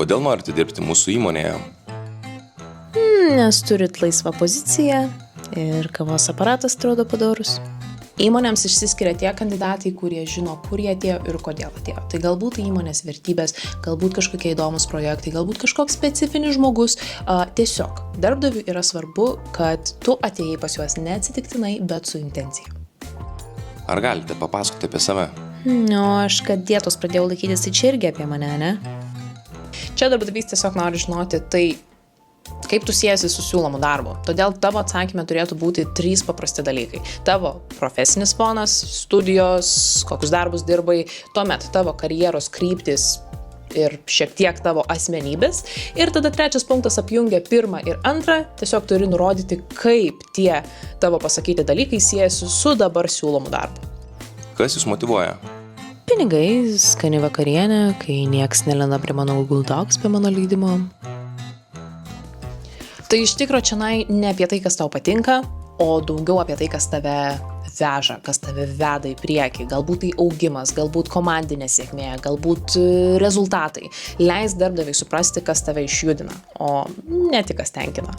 Kodėl norite dirbti mūsų įmonėje? Nes turit laisvą poziciją ir kavos aparatas atrodo padorus. Įmonėms išsiskiria tie kandidatai, kurie žino, kur jie atėjo ir kodėl atėjo. Tai galbūt įmonės vertybės, galbūt kažkokie įdomus projektai, galbūt kažkoks specifinis žmogus. Tiesiog darbdaviui yra svarbu, kad tu atėjai pas juos neatsitiktinai, bet su intencija. Ar galite papasakoti apie save? Aš kad dietos pradėjau laikytis, tai čia irgi apie mane, ne? Čia darbdavys tiesiog nori žinoti, tai kaip tu siejasi su siūlomu darbu. Todėl tavo atsakymė turėtų būti 3 paprasti dalykai. Tavo profesinis fonas, studijos, kokius darbus dirbai, tuomet tavo karjeros kryptis ir šiek tiek tavo asmenybės. Ir tada 3 punktas apjungia 1 ir 2, tiesiog turi nurodyti, kaip tie tavo pasakyti dalykai siejasi su dabar siūlomu darbu. Kas jūs motyvuoja? Pinigai, skani vakarienė, kai nieks nelenda prie mano Google Docs be mano leidimo. Tai iš tikro čianai ne apie tai, kas tau patinka, o daugiau apie tai, kas tave veža, kas tave veda į priekį. Galbūt tai augimas, galbūt komandinė sėkmė, galbūt rezultatai. Leis darbdaviui suprasti, kas tave išjudina, o ne tik kas tenkina.